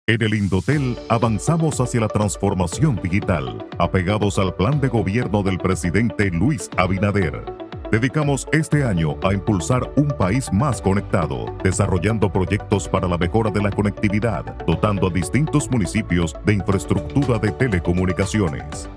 En el Indotel avanzamos hacia la transformación digital, apegados al plan de gobierno del presidente Luis Abinader. Dedicamos este año a impulsar un país más conectado, desarrollando proyectos para la mejora de la conectividad, dotando a distintos municipios de infraestructura de telecomunicaciones.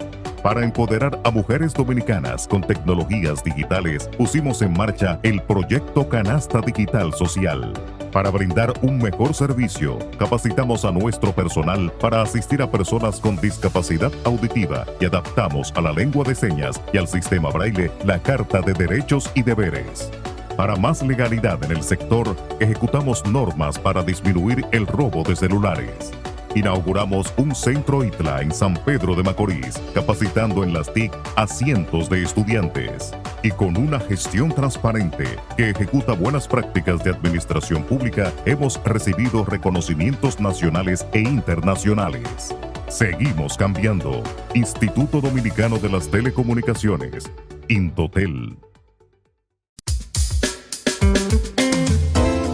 Para empoderar a mujeres dominicanas con tecnologías digitales, pusimos en marcha el proyecto Canasta Digital Social. Para brindar un mejor servicio, capacitamos a nuestro personal para asistir a personas con discapacidad auditiva y adaptamos a la lengua de señas y al sistema braille la Carta de Derechos y Deberes. Para más legalidad en el sector, ejecutamos normas para disminuir el robo de celulares. Inauguramos un centro ITLA en San Pedro de Macorís, capacitando en las TIC a cientos de estudiantes. Y con una gestión transparente que ejecuta buenas prácticas de administración pública, hemos recibido reconocimientos nacionales e internacionales. Seguimos cambiando. Instituto Dominicano de las Telecomunicaciones, Indotel.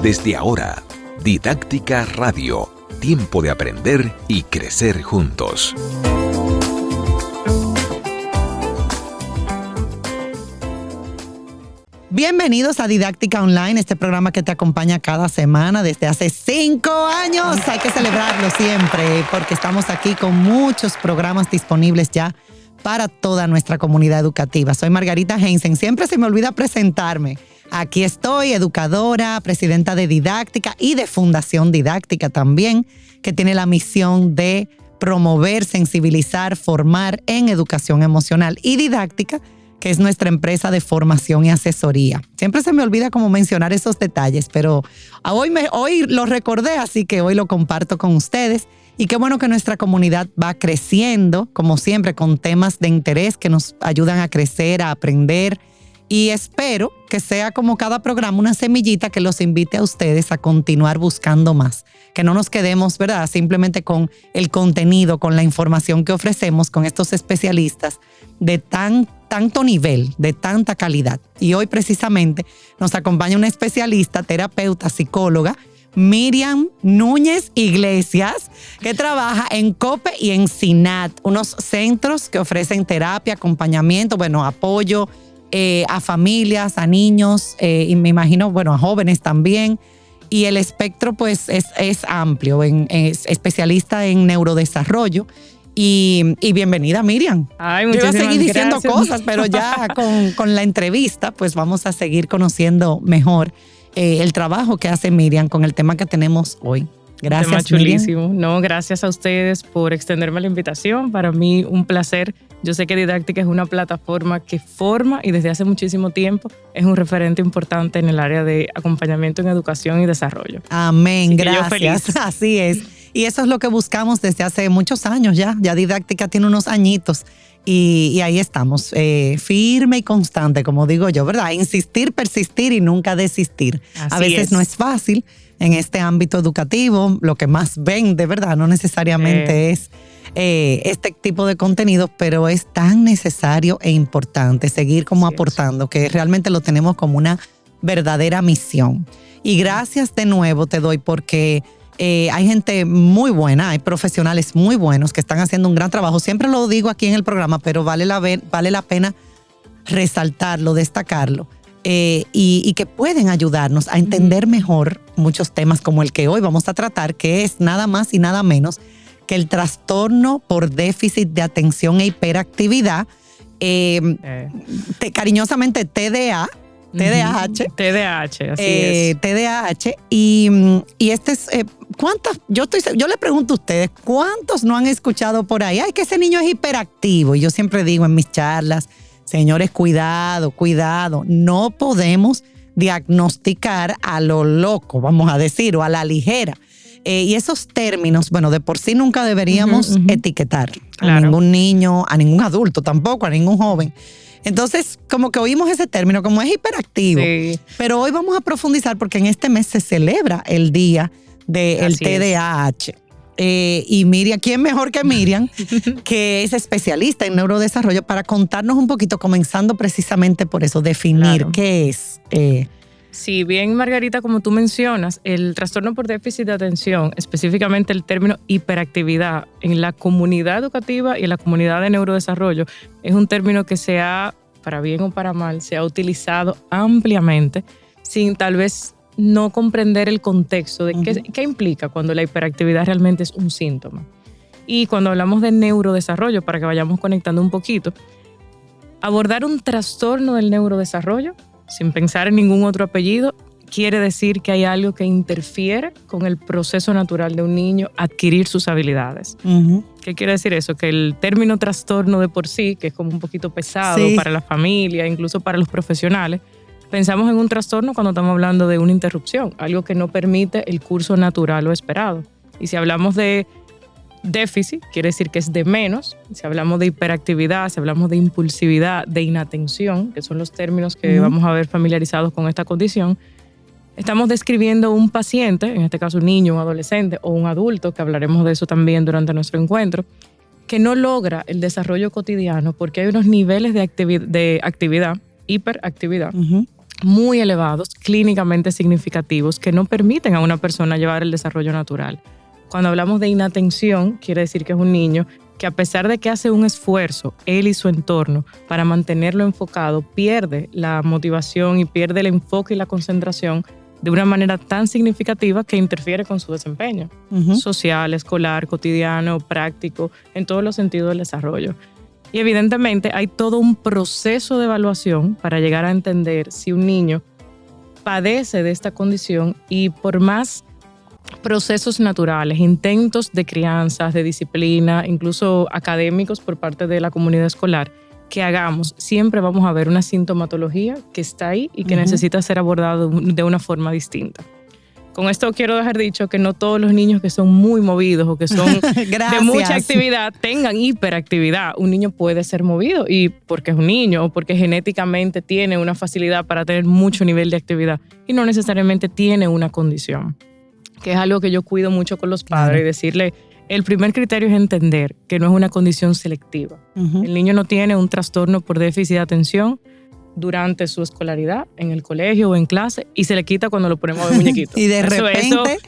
Desde ahora, Didáctica Radio. Tiempo de aprender y crecer juntos. Bienvenidos a Didáctica Online, este programa que te acompaña cada semana desde hace 5 años. Hay que celebrarlo siempre porque estamos aquí con muchos programas disponibles ya para toda nuestra comunidad educativa. Soy Margarita Heinsen. Siempre se me olvida presentarme. Aquí estoy, educadora, presidenta de Didáctica y de Fundación Didáctica también, que tiene la misión de promover, sensibilizar, formar en educación emocional, y Didáctica, que es nuestra empresa de formación y asesoría. Siempre se me olvida como mencionar esos detalles, pero hoy lo recordé, así que hoy lo comparto con ustedes. Y qué bueno que nuestra comunidad va creciendo, como siempre, con temas de interés que nos ayudan a crecer, a aprender. Y espero que sea como cada programa una semillita que los invite a ustedes a continuar buscando más. Que no nos quedemos, ¿verdad?, simplemente con el contenido, con la información que ofrecemos con estos especialistas de tanto nivel, de tanta calidad. Y hoy precisamente nos acompaña una especialista, terapeuta, psicóloga, Miriam Núñez Iglesias, que trabaja en COPE y en SINAT, unos centros que ofrecen terapia, acompañamiento, apoyo a familias, a niños y me imagino, a jóvenes también. Y el espectro pues es amplio, es especialista en neurodesarrollo. Y bienvenida, Miriam. Ay, yo iba a seguir diciendo gracias. cosas, pero ya con la entrevista pues vamos a seguir conociendo mejor el trabajo que hace Miriam con el tema que tenemos hoy. Gracias, tema chulísimo. Miriam. No, gracias a ustedes por extenderme la invitación. Para mí un placer. Yo sé que Didáctica es una plataforma que forma y desde hace muchísimo tiempo es un referente importante en el área de acompañamiento en educación y desarrollo. Amén, así que gracias. yo feliz. Así es. Y eso es lo que buscamos desde hace muchos años ya. Ya Didáctica tiene unos añitos y ahí estamos, firme y constante, como digo yo, ¿verdad? Insistir, persistir y nunca desistir. Así a veces es. no es fácil en este ámbito educativo, lo que más ven de verdad no necesariamente es este tipo de contenido, pero es tan necesario e importante seguir como aportando, que realmente lo tenemos como una verdadera misión. Y gracias de nuevo te doy porque hay gente muy buena, hay profesionales muy buenos que están haciendo un gran trabajo. Siempre lo digo aquí en el programa, pero vale la pena resaltarlo, destacarlo. Y que pueden ayudarnos a entender mejor muchos temas como el que hoy vamos a tratar, que es nada más y nada menos que el trastorno por déficit de atención e hiperactividad, cariñosamente TDAH, así es. TDAH, y este es, yo le pregunto a ustedes, ¿cuántos no han escuchado por ahí? Ay, que ese niño es hiperactivo. Y yo siempre digo en mis charlas, señores, cuidado, no podemos diagnosticar a lo loco, vamos a decir, o a la ligera. Y esos términos, de por sí nunca deberíamos etiquetar a ningún niño, a ningún adulto tampoco, a ningún joven. Entonces, como que oímos ese término, como es hiperactivo. Sí. Pero hoy vamos a profundizar porque en este mes se celebra el día del TDAH. Y Miriam, ¿quién mejor que Miriam? Que es especialista en neurodesarrollo para contarnos un poquito, comenzando precisamente por eso, definir qué es Si bien, Margarita, como tú mencionas, el trastorno por déficit de atención, específicamente el término hiperactividad en la comunidad educativa y en la comunidad de neurodesarrollo, es un término que se ha, para bien o para mal, se ha utilizado ampliamente sin tal vez no comprender el contexto de qué implica cuando la hiperactividad realmente es un síntoma. Y cuando hablamos de neurodesarrollo, para que vayamos conectando un poquito, abordar un trastorno del neurodesarrollo sin pensar en ningún otro apellido, quiere decir que hay algo que interfiere con el proceso natural de un niño adquirir sus habilidades. ¿Qué quiere decir eso? Que el término trastorno de por sí, que es como un poquito pesado para la familia, incluso para los profesionales, pensamos en un trastorno cuando estamos hablando de una interrupción, algo que no permite el curso natural o esperado. Y si hablamos de déficit, quiere decir que es de menos. Si hablamos de hiperactividad, si hablamos de impulsividad, de inatención, que son los términos que vamos a ver familiarizados con esta condición, estamos describiendo un paciente, en este caso un niño, un adolescente o un adulto, que hablaremos de eso también durante nuestro encuentro, que no logra el desarrollo cotidiano porque hay unos niveles de actividad, hiperactividad, muy elevados, clínicamente significativos, que no permiten a una persona llevar el desarrollo natural. Cuando hablamos de inatención, quiere decir que es un niño que a pesar de que hace un esfuerzo, él y su entorno, para mantenerlo enfocado, pierde la motivación y pierde el enfoque y la concentración de una manera tan significativa que interfiere con su desempeño social, escolar, cotidiano, práctico, en todos los sentidos del desarrollo. Y evidentemente hay todo un proceso de evaluación para llegar a entender si un niño padece de esta condición, y por más procesos naturales, intentos de crianza, de disciplina, incluso académicos por parte de la comunidad escolar que hagamos, siempre vamos a ver una sintomatología que está ahí y que necesita ser abordada de una forma distinta. Con esto quiero dejar dicho que no todos los niños que son muy movidos o que son de mucha actividad tengan hiperactividad. Un niño puede ser movido y porque es un niño o porque genéticamente tiene una facilidad para tener mucho nivel de actividad y no necesariamente tiene una condición, que es algo que yo cuido mucho con los padres y decirle, el primer criterio es entender que no es una condición selectiva. El niño no tiene un trastorno por déficit de atención durante su escolaridad, en el colegio o en clase, y se le quita cuando lo ponemos de muñequito. Y de repente,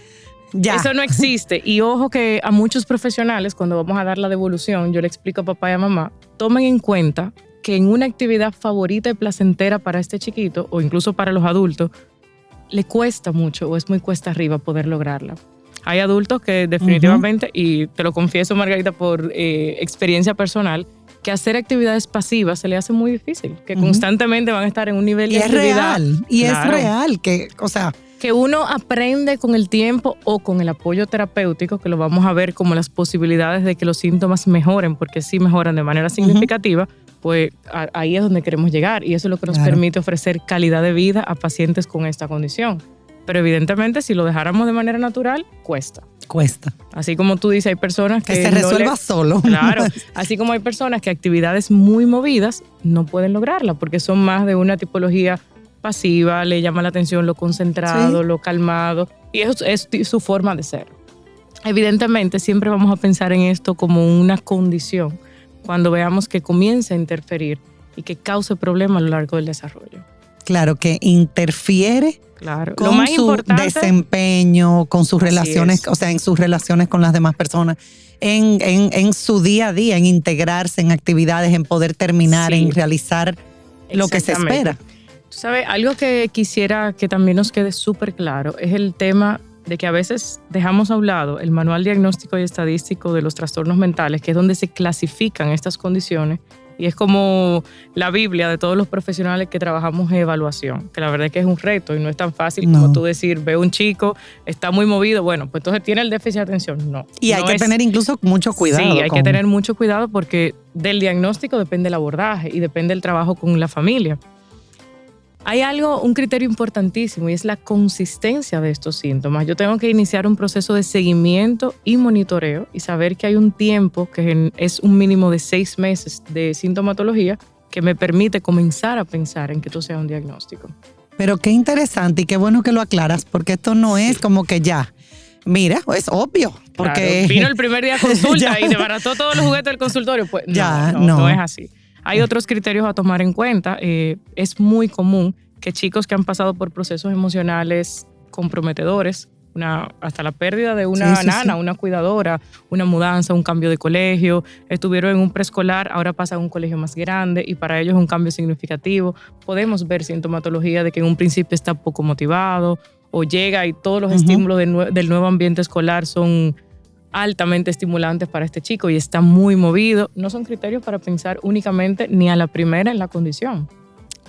ya. Eso no existe. Y ojo que a muchos profesionales, cuando vamos a dar la devolución, yo le explico a papá y a mamá, tomen en cuenta que en una actividad favorita y placentera para este chiquito, o incluso para los adultos, le cuesta mucho o es muy cuesta arriba poder lograrla. Hay adultos que definitivamente, y te lo confieso, Margarita, por experiencia personal, que hacer actividades pasivas se le hace muy difícil, que constantemente van a estar en un nivel de actividad. Es real, que, o sea, que uno aprende con el tiempo o con el apoyo terapéutico, que lo vamos a ver como las posibilidades de que los síntomas mejoren, porque sí mejoran de manera significativa, pues ahí es donde queremos llegar, y eso es lo que nos permite ofrecer calidad de vida a pacientes con esta condición. Pero evidentemente si lo dejáramos de manera natural, cuesta. Así como tú dices, hay personas que se resuelva solo. Claro, así como hay personas que actividades muy movidas no pueden lograrla porque son más de una tipología pasiva, le llama la atención lo concentrado, lo calmado, y eso es su forma de ser. Evidentemente siempre vamos a pensar en esto como una condición cuando veamos que comienza a interferir y que cause problemas a lo largo del desarrollo. Claro, que interfiere con lo más su importante, desempeño, con sus relaciones, o sea, en sus relaciones con las demás personas, en su día a día, en integrarse en actividades, en poder terminar, en realizar lo que se espera. Tú sabes, algo que quisiera que también nos quede súper claro es el tema de que a veces dejamos a un lado el Manual Diagnóstico y Estadístico de los Trastornos Mentales, que es donde se clasifican estas condiciones, y es como la Biblia de todos los profesionales que trabajamos en evaluación, que la verdad es que es un reto y no es tan fácil como tú decir, veo un chico, está muy movido, bueno, pues entonces tiene el déficit de atención. No. Y hay que tener incluso mucho cuidado. Sí, hay que tener mucho cuidado porque del diagnóstico depende el abordaje y depende el trabajo con la familia. Hay un criterio importantísimo y es la consistencia de estos síntomas. Yo tengo que iniciar un proceso de seguimiento y monitoreo y saber que hay un tiempo que es un mínimo de 6 meses de sintomatología que me permite comenzar a pensar en que esto sea un diagnóstico. Pero qué interesante y qué bueno que lo aclaras, porque esto no es como que ya, mira, es obvio. Porque vino el primer día de consulta y desbarató todos los juguetes del consultorio. Pues no es así. Hay otros criterios a tomar en cuenta. Es muy común que chicos que han pasado por procesos emocionales comprometedores, hasta la pérdida de una nana, una cuidadora, una mudanza, un cambio de colegio, estuvieron en un preescolar, ahora pasan a un colegio más grande y para ellos es un cambio significativo. Podemos ver sintomatología de que en un principio está poco motivado o llega y todos los estímulos del nuevo ambiente escolar son altamente estimulantes para este chico y está muy movido. No son criterios para pensar únicamente ni a la primera en la condición.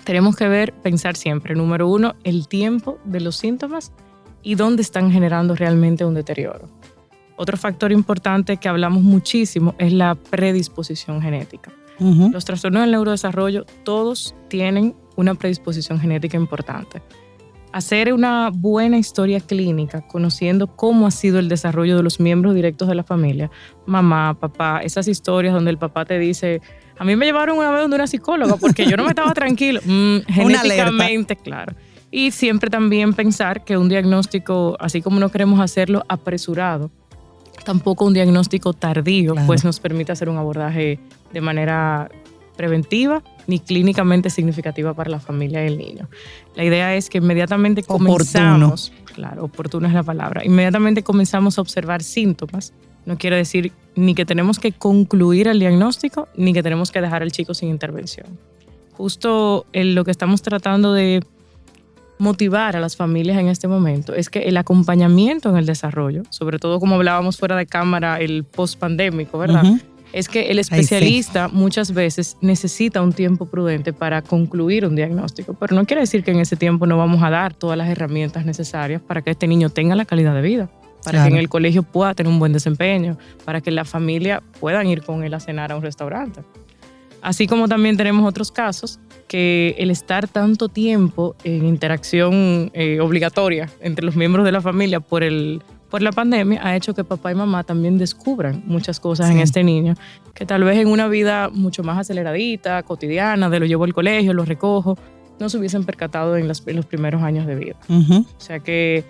Tenemos que pensar siempre, número 1, el tiempo de los síntomas y dónde están generando realmente un deterioro. Otro factor importante que hablamos muchísimo es la predisposición genética. Los trastornos del neurodesarrollo todos tienen una predisposición genética importante. Hacer una buena historia clínica, conociendo cómo ha sido el desarrollo de los miembros directos de la familia, mamá, papá, esas historias donde el papá te dice, a mí me llevaron una vez donde una psicóloga porque yo no me estaba tranquilo. Genéticamente, claro. Y siempre también pensar que un diagnóstico, así como no queremos hacerlo apresurado, tampoco un diagnóstico tardío, pues nos permite hacer un abordaje de manera preventiva ni clínicamente significativa para la familia y el niño. La idea es que inmediatamente comenzamos, oportuno es la palabra, inmediatamente comenzamos a observar síntomas. No quiere decir ni que tenemos que concluir el diagnóstico ni que tenemos que dejar al chico sin intervención. Justo lo que estamos tratando de motivar a las familias en este momento es que el acompañamiento en el desarrollo, sobre todo como hablábamos fuera de cámara, el post-pandémico, ¿verdad? Es que el especialista muchas veces necesita un tiempo prudente para concluir un diagnóstico, pero no quiere decir que en ese tiempo no vamos a dar todas las herramientas necesarias para que este niño tenga la calidad de vida, para que en el colegio pueda tener un buen desempeño, para que la familia puedan ir con él a cenar a un restaurante. Así como también tenemos otros casos que el estar tanto tiempo en interacción obligatoria entre los miembros de la familia por la pandemia ha hecho que papá y mamá también descubran muchas cosas en este niño que tal vez en una vida mucho más aceleradita, cotidiana, de lo llevo al colegio, lo recojo, no se hubiesen percatado en los primeros años de vida. O sea que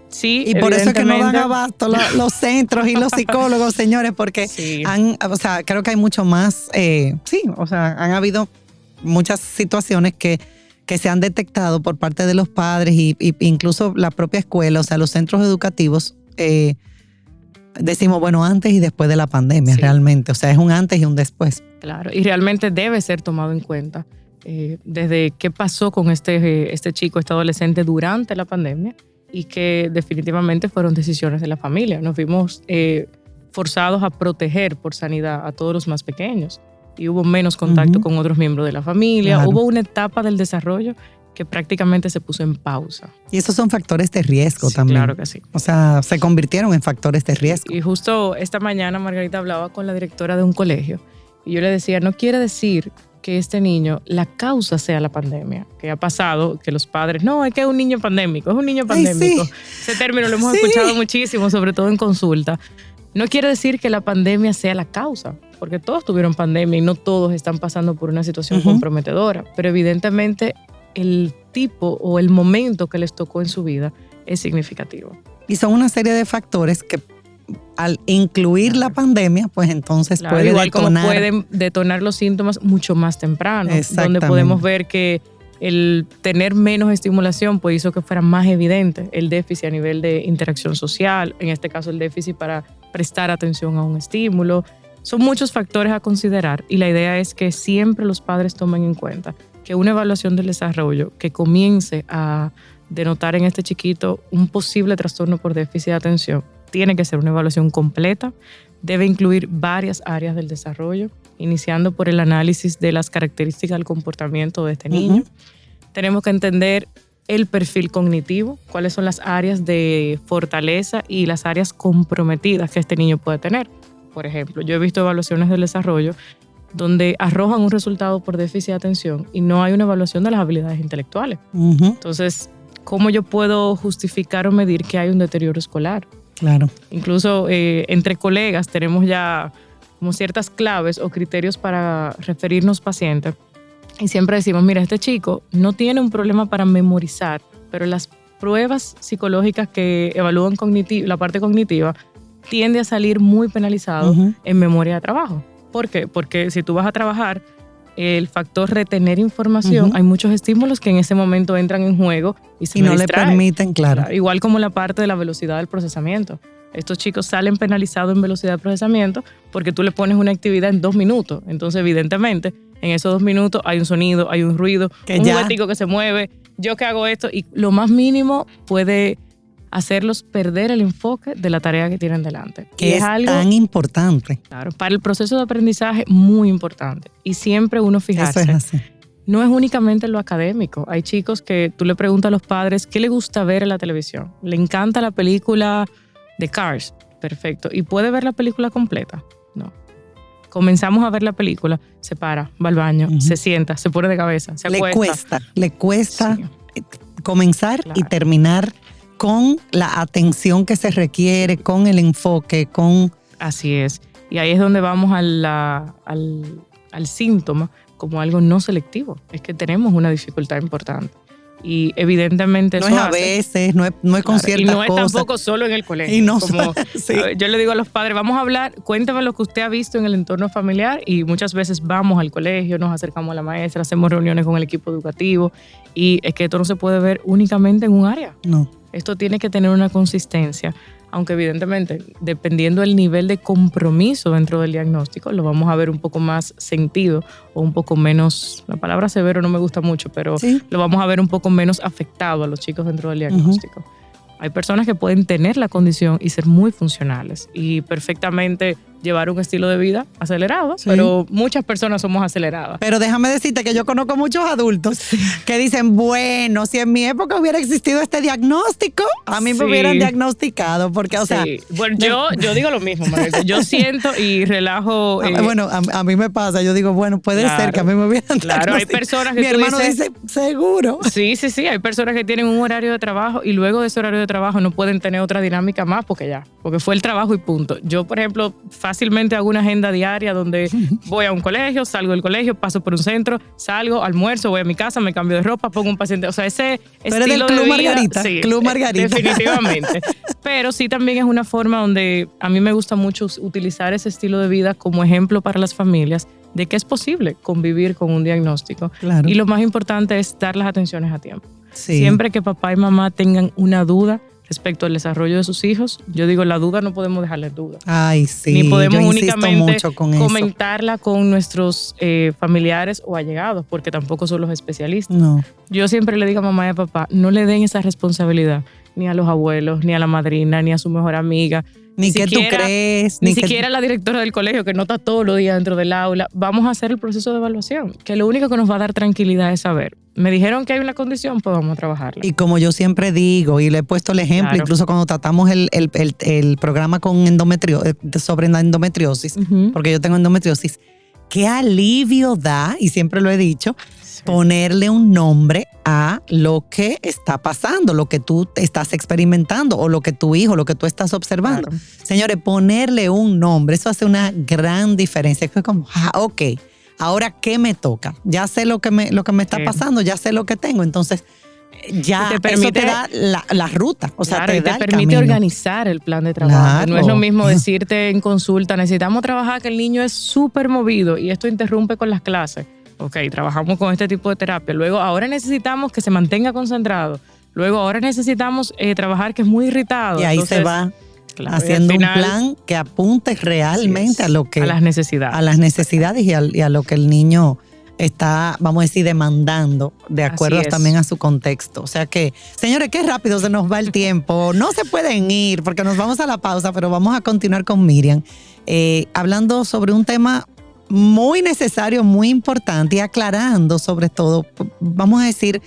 sí, y por eso es que no dan abasto los centros y los psicólogos, señores, porque creo que hay mucho más, han habido muchas situaciones que se han detectado por parte de los padres y incluso la propia escuela, o sea, los centros educativos, decimos, bueno, antes y después de la pandemia, realmente, o sea, es un antes y un después. Claro, y realmente debe ser tomado en cuenta desde qué pasó con este chico, este adolescente durante la pandemia, y que definitivamente fueron decisiones de la familia. Nos vimos forzados a proteger por sanidad a todos los más pequeños y hubo menos contacto con otros miembros de la familia. Hubo una etapa del desarrollo que prácticamente se puso en pausa. Y esos son factores de riesgo también. Claro que sí. O sea, se convirtieron en factores de riesgo. Y justo esta mañana Margarita hablaba con la directora de un colegio y yo le decía, no quiere decir que este niño, la causa sea la pandemia, que ha pasado, que los padres, no, es que es un niño pandémico, es un niño pandémico. Ese término lo hemos escuchado muchísimo, sobre todo en consulta. No quiere decir que la pandemia sea la causa, porque todos tuvieron pandemia y no todos están pasando por una situación comprometedora, pero evidentemente el tipo o el momento que les tocó en su vida es significativo. Y son una serie de factores que al incluir la pandemia, pues entonces puede igual detonar. Como pueden detonar los síntomas mucho más temprano, donde podemos ver que el tener menos estimulación pues hizo que fuera más evidente el déficit a nivel de interacción social, en este caso el déficit para prestar atención a un estímulo. Son muchos factores a considerar y la idea es que siempre los padres tomen en cuenta que una evaluación del desarrollo que comience a denotar en este chiquito un posible trastorno por déficit de atención tiene que ser una evaluación completa, debe incluir varias áreas del desarrollo, iniciando por el análisis de las características del comportamiento de este niño. Tenemos que entender el perfil cognitivo, cuáles son las áreas de fortaleza y las áreas comprometidas que este niño puede tener. Por ejemplo, yo he visto evaluaciones del desarrollo donde arrojan un resultado por déficit de atención y no hay una evaluación de las habilidades intelectuales. Entonces, ¿cómo yo puedo justificar o medir que hay un deterioro escolar? Claro. Incluso entre colegas tenemos ya como ciertas claves o criterios para referirnos pacientes y siempre decimos, mira, este chico no tiene un problema para memorizar, pero las pruebas psicológicas que evalúan la parte cognitiva tiende a salir muy penalizado en memoria de trabajo. ¿Por qué? Porque si tú vas a trabajar el factor retener información, hay muchos estímulos que en ese momento entran en juego y no le distraen. permiten, claro. Igual como la parte de la velocidad del procesamiento. Estos chicos salen penalizados en velocidad de procesamiento porque tú le pones una actividad en 2 minutos. Entonces, evidentemente, en esos 2 minutos hay un sonido, hay un ruido, un juguetico que se mueve, yo que hago esto, y lo más mínimo puede hacerlos perder el enfoque de la tarea que tienen delante. Que es algo tan importante. Claro, para el proceso de aprendizaje, muy importante. Y siempre uno fijarse. Eso es así. No es únicamente lo académico. Hay chicos que tú le preguntas a los padres qué le gusta ver en la televisión. Le encanta la película de Cars. Perfecto. ¿Y puede ver la película completa? No. Comenzamos a ver la película, se para, va al baño, se sienta, se pone de cabeza, se acuesta. Le cuesta sí. comenzar y terminar con la atención que se requiere, con el enfoque, con... Así es. Y ahí es donde vamos al síntoma como algo no selectivo. Es que tenemos una dificultad importante. Y evidentemente no eso es a veces, no es con ciertas cosas. Y no es cosas. Tampoco solo en el colegio. Y no como, sí. Yo le digo a los padres, vamos a hablar, cuéntame lo que usted ha visto en el entorno familiar, y muchas veces vamos al colegio, nos acercamos a la maestra, hacemos reuniones con el equipo educativo, y es que esto no se puede ver únicamente en un área. No. Esto tiene que tener una consistencia, aunque evidentemente, dependiendo del nivel de compromiso dentro del diagnóstico, lo vamos a ver un poco más sentido o un poco menos, la palabra severo no me gusta mucho, pero ¿sí? Lo vamos a ver un poco menos afectado a los chicos dentro del diagnóstico. Hay personas que pueden tener la condición y ser muy funcionales y perfectamente llevar un estilo de vida acelerado, sí. Pero muchas personas somos aceleradas. Pero déjame decirte que yo conozco muchos adultos que dicen, bueno, si en mi época hubiera existido este diagnóstico, a mí me hubieran diagnosticado, porque, o sea... Bueno, yo digo lo mismo, Marisa. Yo siento y relajo... bueno, a mí me pasa, yo digo, bueno, puede ser que a mí me hubieran diagnosticado. Claro, hay personas que mi hermano dice, seguro. Sí, hay personas que tienen un horario de trabajo y luego de ese horario de trabajo no pueden tener otra dinámica más porque fue el trabajo y punto. Yo, por ejemplo, fácilmente hago una agenda diaria donde voy a un colegio, salgo del colegio, paso por un centro, salgo, almuerzo, voy a mi casa, me cambio de ropa, pongo un paciente. O sea, ese pero estilo del Club de vida, Margarita, sí, Club Margarita. Definitivamente. Pero sí también es una forma donde a mí me gusta mucho utilizar ese estilo de vida como ejemplo para las familias de que es posible convivir con un diagnóstico. Claro. Y lo más importante es dar las atenciones a tiempo. Sí. Siempre que papá y mamá tengan una duda respecto al desarrollo de sus hijos, yo digo, la duda no podemos dejarla en duda. Ay, sí. Ni podemos yo únicamente mucho con comentarla con nuestros familiares o allegados, porque tampoco son los especialistas. No. Yo siempre le digo a mamá y a papá, no le den esa responsabilidad ni a los abuelos, ni a la madrina, ni a su mejor amiga. Ni que tú crees. Ni siquiera la directora del colegio que no está todos los días dentro del aula. Vamos a hacer el proceso de evaluación, que lo único que nos va a dar tranquilidad es saber. Me dijeron que hay una condición, pues vamos a trabajarla. Y como yo siempre digo, y le he puesto el ejemplo, claro. Incluso cuando tratamos el programa con sobre la endometriosis, porque yo tengo endometriosis, qué alivio da, y siempre lo he dicho, ponerle un nombre a lo que está pasando, lo que tú estás experimentando o lo que tu hijo, lo que tú estás observando. Claro. Señores, ponerle un nombre, eso hace una gran diferencia. Es como, ok, ahora ¿qué me toca? Ya sé lo que me está pasando, ya sé lo que tengo. Entonces, ya eso te da la ruta. O sea, claro, te permite organizar el plan de trabajo. Claro. No es lo mismo decirte en consulta, necesitamos trabajar que el niño es súper movido y esto interrumpe con las clases. Ok, trabajamos con este tipo de terapia. Luego, ahora necesitamos que se mantenga concentrado. Luego, ahora necesitamos trabajar que es muy irritado. Y ahí entonces, se va haciendo un plan que apunte realmente a lo que... A las necesidades. A las necesidades y a lo que el niño está, vamos a decir, demandando, de acuerdo también a su contexto. O sea que, señores, qué rápido se nos va el tiempo. No se pueden ir porque nos vamos a la pausa, pero vamos a continuar con Miriam, hablando sobre un tema muy necesario, muy importante, y aclarando sobre todo, vamos a decir,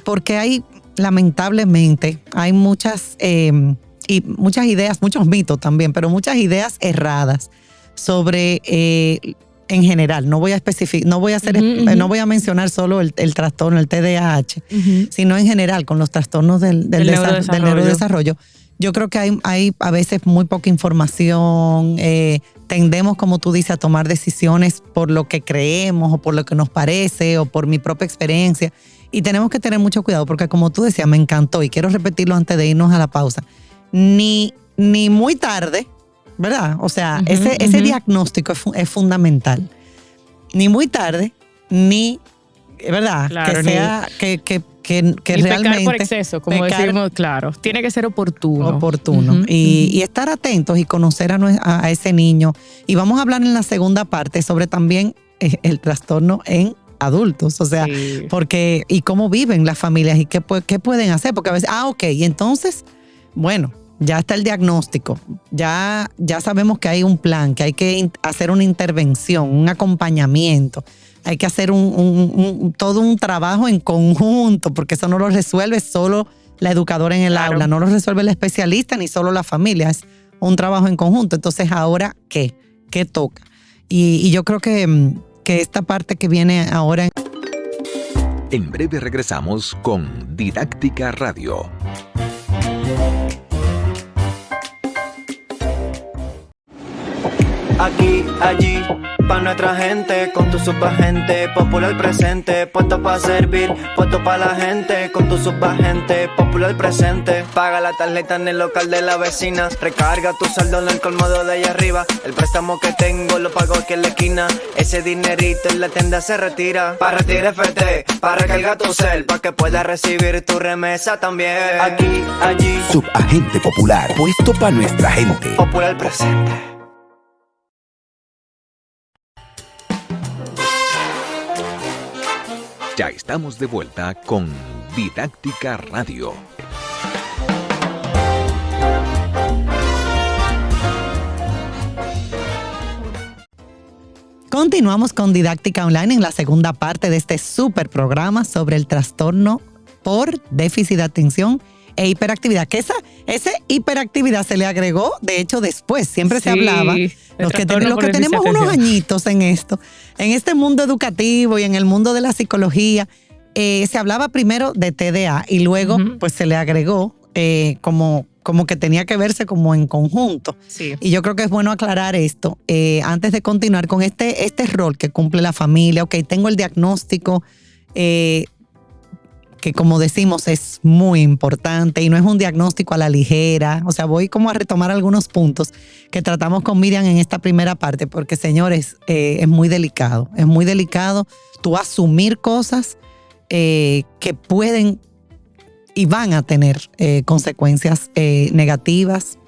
porque hay, lamentablemente, hay muchas ideas, muchos mitos también, pero muchas ideas erradas sobre, en general, no voy a mencionar solo el trastorno, el TDAH, sino en general con los trastornos del neurodesarrollo. Yo creo que hay a veces muy poca información, tendemos, como tú dices, a tomar decisiones por lo que creemos o por lo que nos parece o por mi propia experiencia. Y tenemos que tener mucho cuidado porque, como tú decías, me encantó y quiero repetirlo antes de irnos a la pausa. Ni muy tarde, ¿verdad? O sea, ese diagnóstico es fundamental. ni muy tarde, ni, ¿verdad? Claro, que sea, que y realmente... pecar por exceso, como decimos, claro. Tiene que ser oportuno. Oportuno. Y estar atentos y conocer a ese niño. Y vamos a hablar en la segunda parte sobre también el trastorno en adultos. O sea, Sí. porque, y cómo viven las familias y qué pueden hacer. Porque a veces, ok, y entonces, bueno, ya está el diagnóstico. Ya sabemos que hay un plan, que hay que hacer una intervención, un acompañamiento. Hay que hacer todo un trabajo en conjunto, porque eso no lo resuelve solo la educadora en el aula, no lo resuelve el especialista ni solo la familia, es un trabajo en conjunto. Entonces, ¿ahora qué? ¿Qué toca? Y yo creo que esta parte que viene ahora... En breve regresamos con Didáctica Radio. Aquí, allí, pa' nuestra gente, con tu subagente, popular presente, puesto pa' servir, puesto pa' la gente, con tu subagente, popular presente. Paga la tarjeta en el local de la vecina, recarga tu saldo en el colmado de allá arriba, el préstamo que tengo lo pago aquí en la esquina, ese dinerito en la tienda se retira. Pa' retirar FT, pa' recargar tu cel, pa' que puedas recibir tu remesa también. Aquí, allí, Subagente Popular, puesto pa' nuestra gente. popular presente. Ya estamos de vuelta con Didáctica Radio. Continuamos con Didáctica Online en la segunda parte de este súper programa sobre el trastorno por déficit de atención e hiperactividad. Que esa hiperactividad se le agregó, de hecho, después. Siempre se hablaba, los que tenemos unos añitos en esto, en este mundo educativo y en el mundo de la psicología, se hablaba primero de TDA y luego pues se le agregó como que tenía que verse como en conjunto. Sí. Y yo creo que es bueno aclarar esto antes de continuar con este rol que cumple la familia. Ok, tengo el diagnóstico, que como decimos es muy importante y no es un diagnóstico a la ligera. O sea, voy como a retomar algunos puntos que tratamos con Miriam en esta primera parte, porque señores, es muy delicado. Es muy delicado tú asumir cosas que pueden y van a tener consecuencias negativas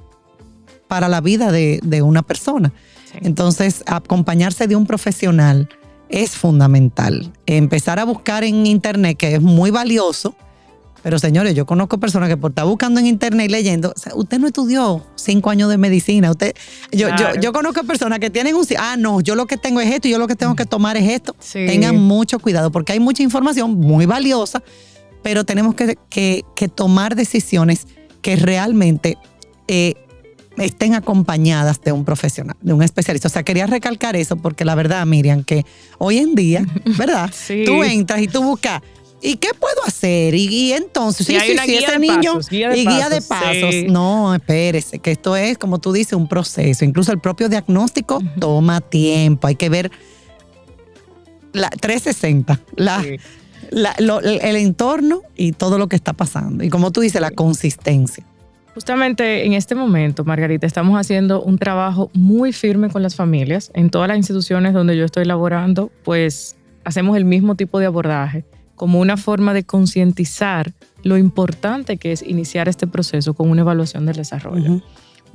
para la vida de una persona. Sí. Entonces, acompañarse de un profesional es fundamental. Empezar a buscar en internet, que es muy valioso, pero señores, yo conozco personas que por estar buscando en internet y leyendo, o sea, usted no estudió 5 años de medicina, yo conozco personas que tienen yo lo que tengo es esto y yo lo que tengo que tomar es esto. Sí. Tengan mucho cuidado porque hay mucha información muy valiosa, pero tenemos que tomar decisiones que realmente estén acompañadas de un profesional, de un especialista. O sea, quería recalcar eso porque la verdad, Miriam, que hoy en día, ¿verdad? Sí. Tú entras y tú buscas, ¿y qué puedo hacer? Y entonces, sí, ese niño, guía de pasos. Sí. No, espérese, que esto es, como tú dices, un proceso. Incluso el propio diagnóstico toma tiempo. Hay que ver la 360, el entorno y todo lo que está pasando. Y como tú dices, la consistencia. Justamente en este momento, Margarita, estamos haciendo un trabajo muy firme con las familias. En todas las instituciones donde yo estoy laborando, pues hacemos el mismo tipo de abordaje, como una forma de concientizar lo importante que es iniciar este proceso con una evaluación del desarrollo.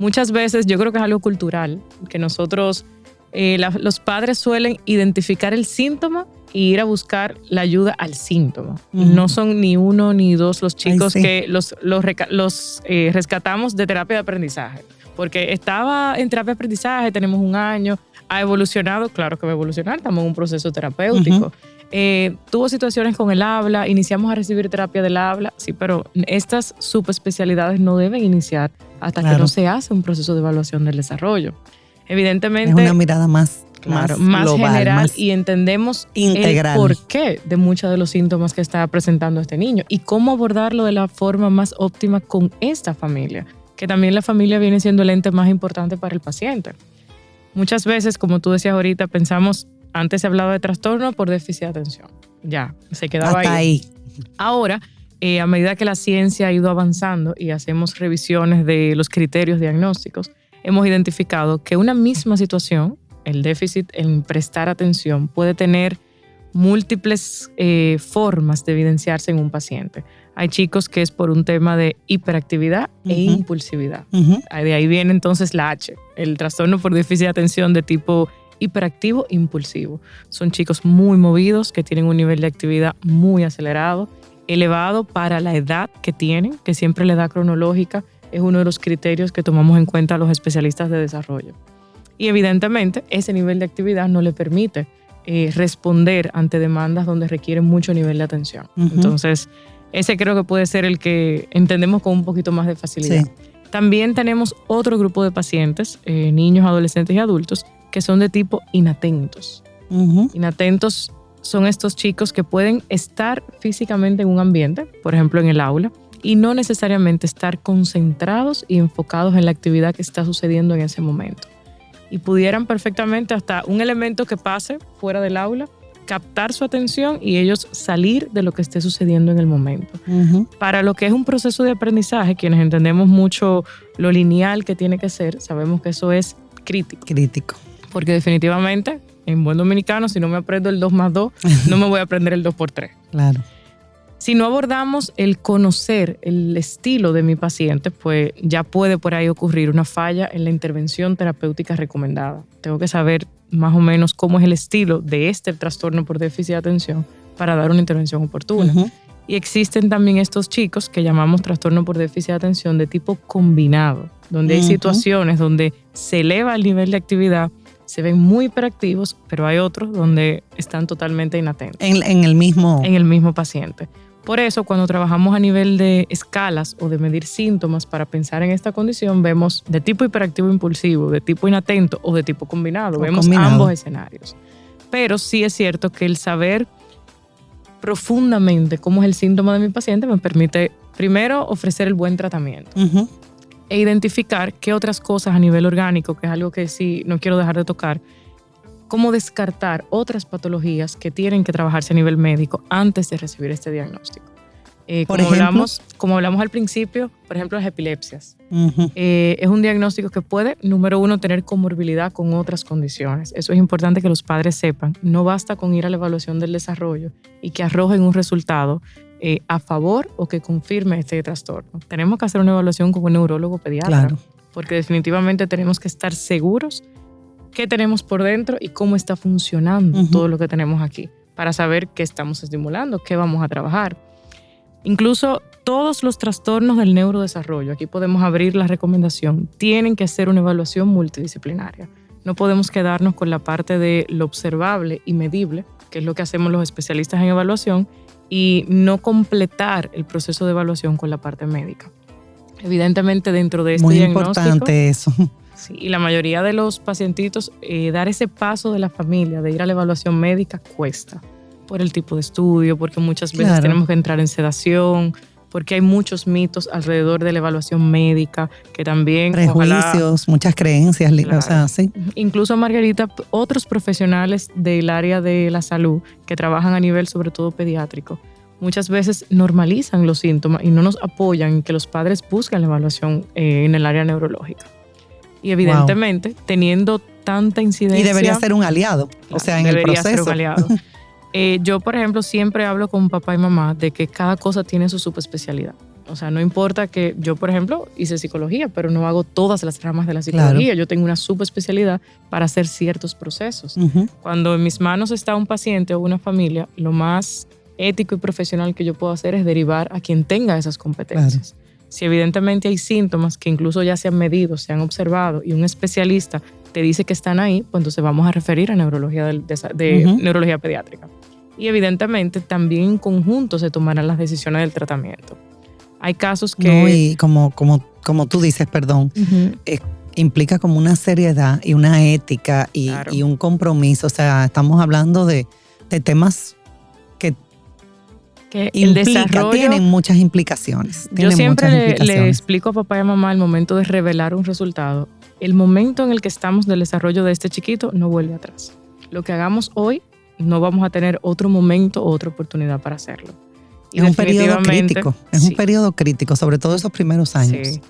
Muchas veces yo creo que es algo cultural, que nosotros, los padres suelen identificar el síntoma e ir a buscar la ayuda al síntoma. No son ni uno ni dos los chicos que los rescatamos de terapia de aprendizaje. Porque estaba en terapia de aprendizaje, tenemos 1 año, ha evolucionado, claro que va a evolucionar, estamos en un proceso terapéutico. Tuvo situaciones con el habla, iniciamos a recibir terapia del habla, sí, pero estas subespecialidades no deben iniciar hasta que no se hace un proceso de evaluación del desarrollo. Evidentemente, es una mirada más global, general, más y entendemos integral. El porqué de muchos de los síntomas que está presentando este niño y cómo abordarlo de la forma más óptima con esta familia, que también la familia viene siendo el ente más importante para el paciente. Muchas veces, como tú decías ahorita, pensamos, antes se hablaba de trastorno por déficit de atención. Ya, se quedaba ahí. Ahora, a medida que la ciencia ha ido avanzando y hacemos revisiones de los criterios diagnósticos, hemos identificado que una misma situación el déficit en prestar atención, puede tener múltiples formas de evidenciarse en un paciente. Hay chicos que es por un tema de hiperactividad e impulsividad. De ahí viene entonces la H, el trastorno por déficit de atención de tipo hiperactivo impulsivo. Son chicos muy movidos, que tienen un nivel de actividad muy acelerado, elevado para la edad que tienen, que siempre la edad cronológica es uno de los criterios que tomamos en cuenta los especialistas de desarrollo. Y evidentemente ese nivel de actividad no le permite responder ante demandas donde requieren mucho nivel de atención. Entonces, ese creo que puede ser el que entendemos con un poquito más de facilidad. Sí. También tenemos otro grupo de pacientes, niños, adolescentes y adultos, que son de tipo inatentos. Inatentos son estos chicos que pueden estar físicamente en un ambiente, por ejemplo en el aula, y no necesariamente estar concentrados y enfocados en la actividad que está sucediendo en ese momento. Y pudieran perfectamente hasta un elemento que pase fuera del aula, captar su atención y ellos salir de lo que esté sucediendo en el momento. Para lo que es un proceso de aprendizaje, quienes entendemos mucho lo lineal que tiene que ser, sabemos que eso es crítico. Porque definitivamente, en buen dominicano, si no me aprendo el 2 más 2, no me voy a aprender el 2 por 3. Claro. Si no abordamos el conocer el estilo de mi paciente, pues ya puede por ahí ocurrir una falla en la intervención terapéutica recomendada. Tengo que saber más o menos cómo es el estilo de este trastorno por déficit de atención para dar una intervención oportuna. Y existen también estos chicos que llamamos trastorno por déficit de atención de tipo combinado, donde hay situaciones donde se eleva el nivel de actividad, se ven muy hiperactivos, pero hay otros donde están totalmente inatentos. En el mismo paciente. Por eso, cuando trabajamos a nivel de escalas o de medir síntomas para pensar en esta condición, vemos de tipo hiperactivo impulsivo, de tipo inatento o de tipo combinado. Vemos ambos escenarios. Pero sí es cierto que el saber profundamente cómo es el síntoma de mi paciente me permite, primero, ofrecer el buen tratamiento e identificar qué otras cosas a nivel orgánico, que es algo que sí no quiero dejar de tocar, cómo descartar otras patologías que tienen que trabajarse a nivel médico antes de recibir este diagnóstico. Como hablamos al principio, por ejemplo, las epilepsias. Es un diagnóstico que puede, número uno, tener comorbilidad con otras condiciones. Eso es importante que los padres sepan. No basta con ir a la evaluación del desarrollo y que arrojen un resultado a favor o que confirme este trastorno. Tenemos que hacer una evaluación con un neurólogo pediatra, porque definitivamente tenemos que estar seguros qué tenemos por dentro y cómo está funcionando todo lo que tenemos aquí, para saber qué estamos estimulando, qué vamos a trabajar. Incluso todos los trastornos del neurodesarrollo, aquí podemos abrir la recomendación, tienen que hacer una evaluación multidisciplinaria. No podemos quedarnos con la parte de lo observable y medible, que es lo que hacemos los especialistas en evaluación, y no completar el proceso de evaluación con la parte médica. Evidentemente, dentro de este diagnóstico... Muy importante eso. Sí, y la mayoría de los pacientitos, dar ese paso de la familia, de ir a la evaluación médica, cuesta. Por el tipo de estudio, porque muchas veces tenemos que entrar en sedación, porque hay muchos mitos alrededor de la evaluación médica, que también... Prejuicios, muchas creencias. Claro. O sea, sí. Incluso, Margarita, otros profesionales del área de la salud que trabajan a nivel sobre todo pediátrico, muchas veces normalizan los síntomas y no nos apoyan en que los padres busquen la evaluación en el área neurológica. Y evidentemente, teniendo tanta incidencia... Y debería ser un aliado, claro, o sea, en el proceso. Debería ser un aliado. Yo, por ejemplo, siempre hablo con papá y mamá de que cada cosa tiene su subespecialidad. O sea, no importa que yo, por ejemplo, hice psicología, pero no hago todas las ramas de la psicología. Claro. Yo tengo una subespecialidad para hacer ciertos procesos. Cuando en mis manos está un paciente o una familia, lo más ético y profesional que yo puedo hacer es derivar a quien tenga esas competencias. Claro. Si evidentemente hay síntomas que incluso ya se han medido, se han observado y un especialista te dice que están ahí, pues entonces vamos a referir a neurología neurología pediátrica. Y evidentemente también en conjunto se tomarán las decisiones del tratamiento. Hay casos que... No, y como tú dices, perdón, implica como una seriedad y una ética y, claro, y un compromiso. O sea, estamos hablando de temas que el desarrollo, tienen muchas implicaciones. Yo siempre le explico a papá y a mamá el momento de revelar un resultado. El momento en el que estamos del desarrollo de este chiquito no vuelve atrás. Lo que hagamos hoy, no vamos a tener otro momento o otra oportunidad para hacerlo. Y es un periodo crítico. Es un periodo crítico, sobre todo esos primeros años. Sí.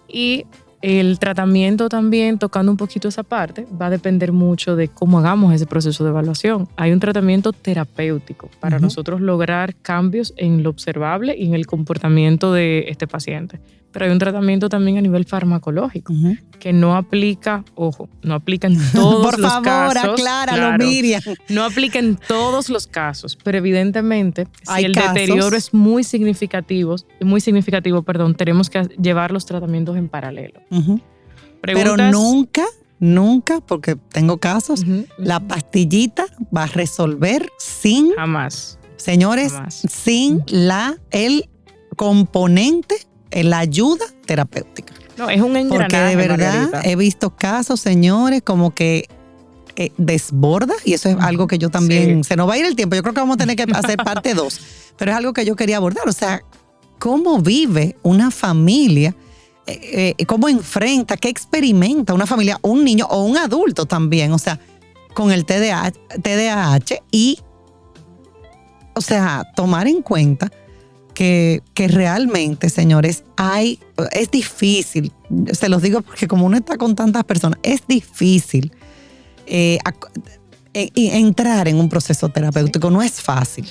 Y El tratamiento también, tocando un poquito esa parte, va a depender mucho de cómo hagamos ese proceso de evaluación. Hay un tratamiento terapéutico para nosotros lograr cambios en lo observable y en el comportamiento de este paciente. Pero hay un tratamiento también a nivel farmacológico que no aplica, ojo, no aplica en todos los casos. Por favor, acláralo, Miriam. No aplica en todos los casos, pero evidentemente Hay si el casos. deterioro es muy significativo, tenemos que llevar los tratamientos en paralelo. Pero nunca, porque tengo casos, la pastillita va a resolver Jamás. señores, sin el componente, la ayuda terapéutica. No, es un engranaje, porque de verdad Margarita. he visto casos, señores, como que desborda, y eso es algo que yo también, se nos va a ir el tiempo, yo creo que vamos a tener que hacer parte 2, pero es algo que yo quería abordar, o sea, cómo vive una familia, cómo enfrenta, qué experimenta una familia, un niño o un adulto también, o sea, con el TDAH y, o sea, tomar en cuenta que realmente, señores, es difícil, se los digo porque como uno está con tantas personas, es difícil entrar en un proceso terapéutico. No es fácil.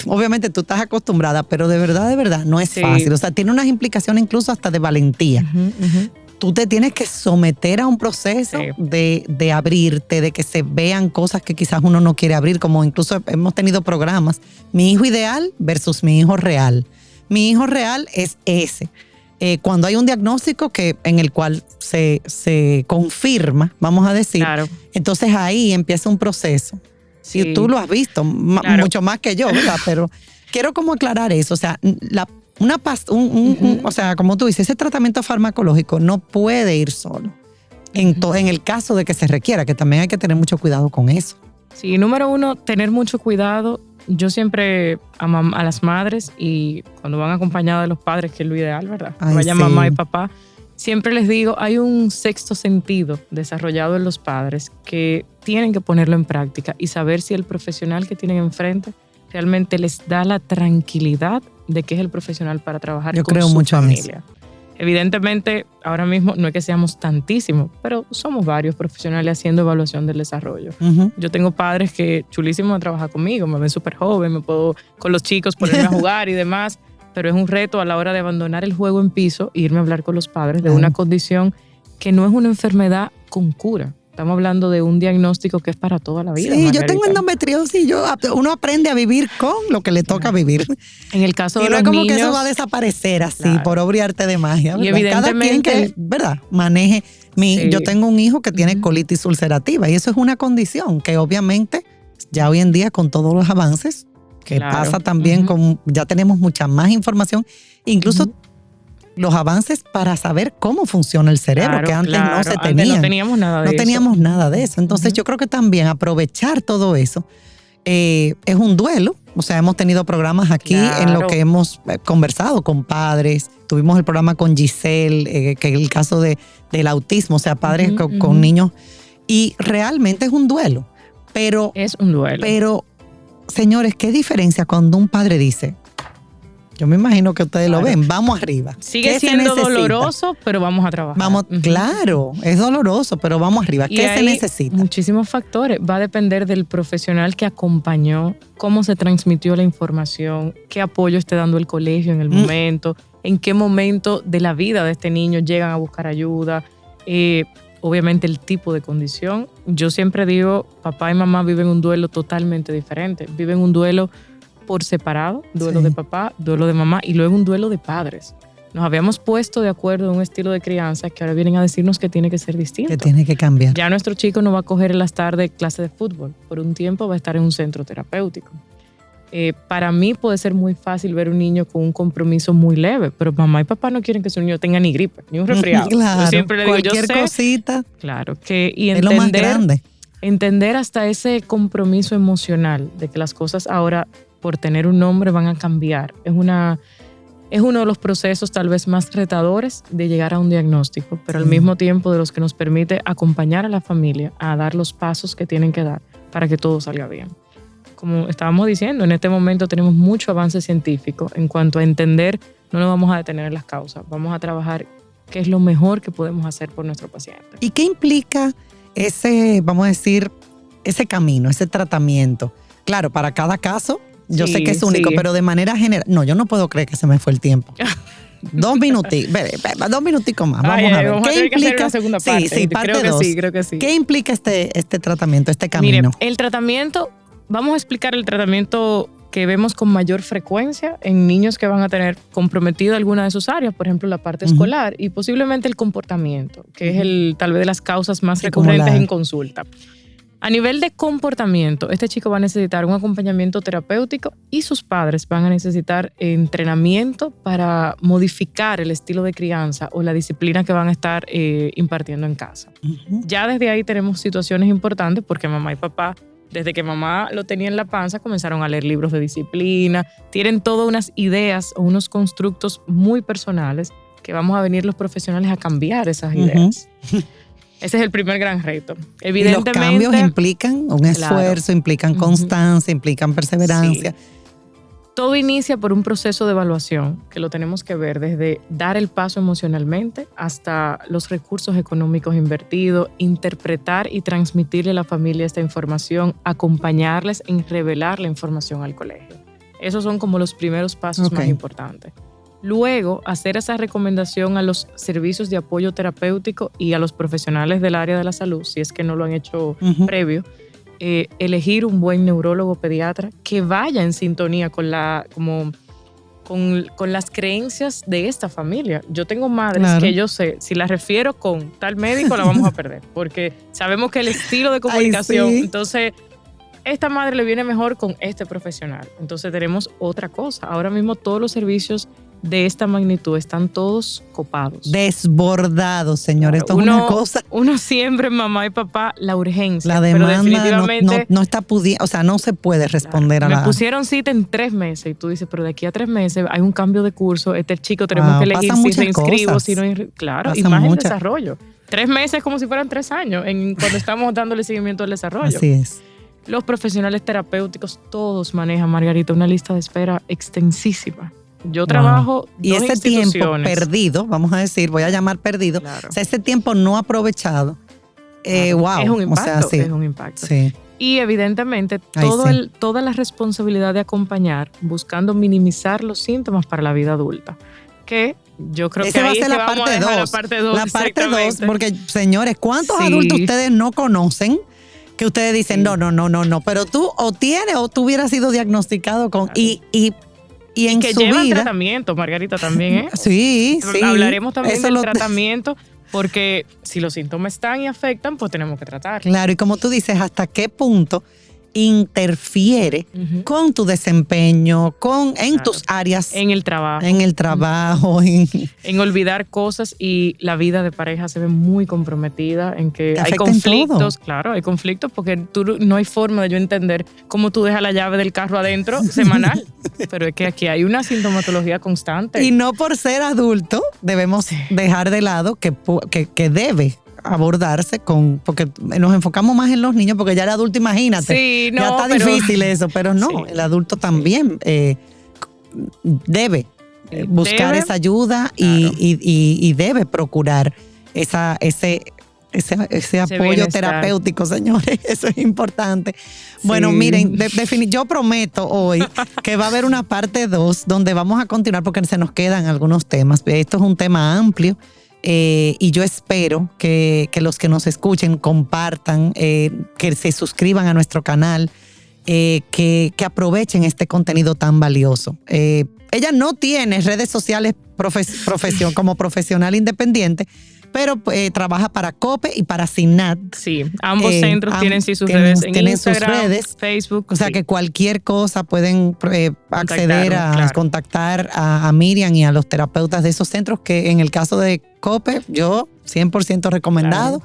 Obviamente tú estás acostumbrada, pero de verdad, no es fácil. O sea, tiene unas implicaciones incluso hasta de valentía. Tú te tienes que someter a un proceso de abrirte, de que se vean cosas que quizás uno no quiere abrir, como incluso hemos tenido programas, mi hijo ideal versus mi hijo real. Mi hijo real es ese. Cuando hay un diagnóstico en el cual se confirma, vamos a decir, entonces ahí empieza un proceso. Y tú lo has visto, mucho más que yo, ¿verdad? Pero quiero como aclarar eso, o sea, o sea, como tú dices, ese tratamiento farmacológico no puede ir solo. En el caso de que se requiera, que también hay que tener mucho cuidado con eso. Sí, número 1, tener mucho cuidado. Yo siempre a las madres, y cuando van acompañadas de los padres, que es lo ideal, ¿verdad? Vaya mamá y papá, siempre les digo, hay un sexto sentido desarrollado en los padres que tienen que ponerlo en práctica y saber si el profesional que tienen enfrente realmente les da la tranquilidad de que es el profesional para trabajar con su familia. Evidentemente, ahora mismo no es que seamos tantísimos, pero somos varios profesionales haciendo evaluación del desarrollo. Yo tengo padres que chulísimos de trabajar conmigo, me ven súper joven, me puedo con los chicos ponerme a jugar y demás, pero es un reto a la hora de abandonar el juego en piso e irme a hablar con los padres de una condición que no es una enfermedad con cura. Estamos hablando de un diagnóstico que es para toda la vida. Sí, Margarita. yo tengo endometriosis, uno aprende a vivir con lo que le toca vivir. En el caso de los los niños. Y no es como niños, que eso va a desaparecer así, por obra y arte de magia. ¿verdad? Y evidentemente, cada quien que, ¿verdad?, maneje. Yo tengo un hijo que tiene colitis ulcerativa y eso es una condición que obviamente ya hoy en día con todos los avances que pasa también ya tenemos mucha más información, incluso los avances para saber cómo funciona el cerebro, que antes no se tenían. No teníamos nada de eso. No teníamos nada de eso. Entonces yo creo que también aprovechar todo eso es un duelo. O sea, hemos tenido programas aquí en lo que hemos conversado con padres. Tuvimos el programa con Giselle, que es el caso del autismo, o sea, padres con niños. Y realmente es un duelo. Pero, es un duelo. Pero, señores, ¿qué diferencia cuando un padre dice... Yo me imagino que ustedes lo ven. Vamos arriba. Sigue siendo doloroso, pero vamos a trabajar. Claro, es doloroso, pero vamos arriba. ¿Qué se necesita? Muchísimos factores. Va a depender del profesional que acompañó, cómo se transmitió la información, qué apoyo esté dando el colegio en el momento, en qué momento de la vida de este niño llegan a buscar ayuda. Obviamente el tipo de condición. Yo siempre digo, papá y mamá viven un duelo totalmente diferente. Viven un duelo por separado, duelo de papá, duelo de mamá y luego un duelo de padres. Nos habíamos puesto de acuerdo en un estilo de crianza que ahora vienen a decirnos que tiene que ser distinto. Que tiene que cambiar. Ya nuestro chico no va a coger en las tardes clase de fútbol. Por un tiempo va a estar en un centro terapéutico. Para mí puede ser muy fácil ver un niño con un compromiso muy leve, pero mamá y papá no quieren que su niño tenga ni gripe, ni un resfriado. Claro, yo siempre le digo, cualquier cosita. Claro, es lo más grande. Entender hasta ese compromiso emocional de que las cosas ahora por tener un nombre van a cambiar. Es uno de los procesos tal vez más retadores de llegar a un diagnóstico, pero al mismo tiempo de los que nos permite acompañar a la familia a dar los pasos que tienen que dar para que todo salga bien. Como estábamos diciendo, en este momento tenemos mucho avance científico en cuanto a entender, no nos vamos a detener en las causas, vamos a trabajar que es lo mejor que podemos hacer por nuestro paciente. ¿Y qué implica ese, vamos a decir, ese camino, ese tratamiento? Claro, para cada caso, yo sé que es único, pero de manera general, no, yo no puedo creer que se me fue el tiempo. 2 minuticos, 2 minuticos más. Vamos a ver. Vamos ¿Qué implica? Una segunda parte. Sí, parte 2. Creo que sí. ¿Qué implica este tratamiento, este camino? Mire, el tratamiento, vamos a explicar el tratamiento que vemos con mayor frecuencia en niños que van a tener comprometido alguna de sus áreas, por ejemplo, la parte escolar y posiblemente el comportamiento, que es tal vez de las causas más recurrentes en consulta. A nivel de comportamiento, este chico va a necesitar un acompañamiento terapéutico y sus padres van a necesitar entrenamiento para modificar el estilo de crianza o la disciplina que van a estar impartiendo en casa. Ya desde ahí tenemos situaciones importantes porque mamá y papá, desde que mamá lo tenía en la panza, comenzaron a leer libros de disciplina, tienen todas unas ideas o unos constructos muy personales que vamos a venir los profesionales a cambiar esas ideas. Ese es el primer gran reto. Evidentemente, y los cambios implican un esfuerzo, implican constancia, implican perseverancia. Sí. Todo inicia por un proceso de evaluación que lo tenemos que ver desde dar el paso emocionalmente hasta los recursos económicos invertidos, interpretar y transmitirle a la familia esta información, acompañarles en revelar la información al colegio. Esos son como los primeros pasos más importantes. Luego, hacer esa recomendación a los servicios de apoyo terapéutico y a los profesionales del área de la salud, si es que no lo han hecho previo, elegir un buen neurólogo pediatra que vaya en sintonía con las creencias de esta familia. Yo tengo madres que yo sé, si la refiero con tal médico la vamos a perder, porque sabemos que el estilo de comunicación, entonces esta madre le viene mejor con este profesional. Entonces tenemos otra cosa. Ahora mismo todos los servicios de esta magnitud están todos copados. Desbordados, señores. Esto es una cosa. Uno siempre en mamá y papá la urgencia. La demanda pero definitivamente no está pudiendo, o sea, no se puede responder a la... Me pusieron cita en 3 meses y tú dices, pero de aquí a 3 meses hay un cambio de curso. Este chico tenemos que elegir si se inscribo, si no. Claro, y más en desarrollo. 3 meses como si fueran 3 años cuando estamos dándole seguimiento al desarrollo. Así es. Los profesionales terapéuticos todos manejan, Margarita, una lista de espera extensísima. Yo trabajo y ese tiempo perdido, vamos a decir, voy a llamar perdido, o sea, ese tiempo no aprovechado, wow. Es un impacto, es un impacto. Sí. Y evidentemente toda la responsabilidad de acompañar, buscando minimizar los síntomas para la vida adulta, que yo creo que ahí va a ser la parte 2. La parte 2, porque señores, ¿cuántos adultos ustedes no conocen? Que ustedes dicen, no, pero tú o tienes o tú hubieras sido diagnosticado con... Y en que su llevan vida, tratamiento, Margarita, también, Sí. Hablaremos también del tratamiento, porque si los síntomas están y afectan, pues tenemos que tratar. Claro, y como tú dices, ¿hasta qué punto interfiere con tu desempeño, en tus áreas? En el trabajo. En olvidar cosas, y la vida de pareja se ve muy comprometida en que hay todo. conflictos. Claro, hay conflictos porque no hay forma de yo entender cómo tú dejas la llave del carro adentro semanal. Pero es que aquí hay una sintomatología constante. Y no por ser adulto debemos dejar de lado que debe abordarse porque nos enfocamos más en los niños, porque ya el adulto, imagínate, ya está difícil eso, pero no, el adulto también debe buscar esa ayuda y debe procurar ese apoyo terapéutico, señores. Eso es importante. Bueno, miren, yo prometo hoy que va a haber una parte 2 donde vamos a continuar porque se nos quedan algunos temas. Esto es un tema amplio. Y yo espero que los que nos escuchen compartan, que se suscriban a nuestro canal, que aprovechen este contenido tan valioso. Ella no tiene redes sociales como profesional independiente, pero trabaja para COPE y para SINAT. Sí, ambos centros tienen sus redes en Instagram, sus redes, Facebook. O sea que cualquier cosa pueden acceder contactar a Miriam y a los terapeutas de esos centros, que en el caso de COPE, yo 100% recomendado.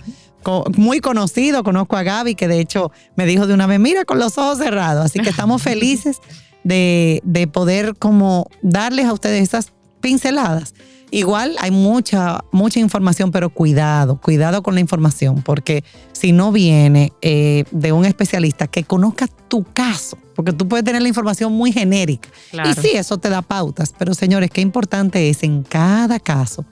Muy conocido, conozco a Gaby, que de hecho me dijo de una vez, mira, con los ojos cerrados. Así que estamos felices de poder como darles a ustedes esas pinceladas. Igual hay mucha información, pero cuidado con la información, porque si no viene de un especialista que conozca tu caso, porque tú puedes tener la información muy genérica. Claro. Y sí, eso te da pautas, pero señores, qué importante es en cada caso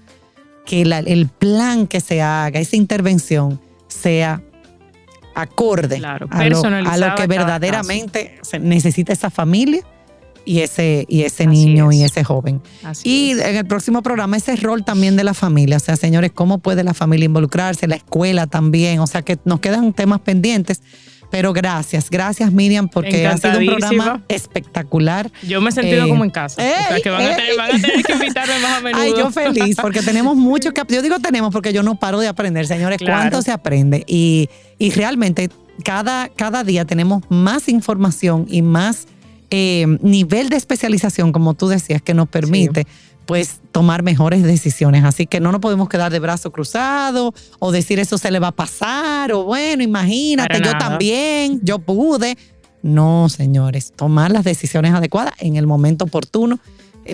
que el plan que se haga, esa intervención, sea acorde Claro, a lo que verdaderamente se necesita esa familia y ese niño y ese joven. Y en el próximo programa, ese rol también de la familia. O sea, señores, ¿cómo puede la familia involucrarse? La escuela también. O sea, que nos quedan temas pendientes. Pero gracias Miriam, porque ha sido un programa espectacular. Yo me he sentido como en casa. O sea, que van a tener que invitarme más a menudo. Ay, yo feliz, porque tenemos mucho que... Yo digo tenemos porque yo no paro de aprender, señores. Claro. ¿Cuánto se aprende? Y realmente cada día tenemos más información y más nivel de especialización, como tú decías, que nos permite... pues tomar mejores decisiones. Así que no nos podemos quedar de brazo cruzado o decir eso se le va a pasar o bueno, imagínate, yo también, yo pude. No, señores, tomar las decisiones adecuadas en el momento oportuno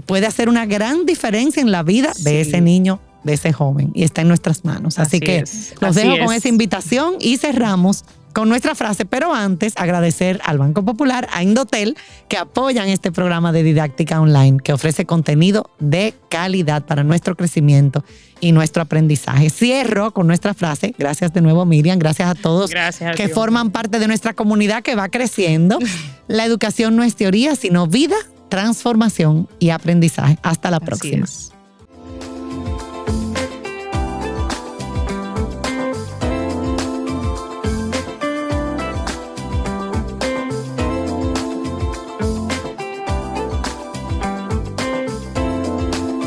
puede hacer una gran diferencia en la vida de ese niño, de ese joven, y está en nuestras manos. Así que los dejo con esa invitación y cerramos con nuestra frase, pero antes agradecer al Banco Popular, a Indotel, que apoyan este programa de didáctica online, que ofrece contenido de calidad para nuestro crecimiento y nuestro aprendizaje. Cierro con nuestra frase, gracias de nuevo Miriam, gracias a todos que forman parte de nuestra comunidad que va creciendo. La educación no es teoría, sino vida, transformación y aprendizaje. Hasta la próxima.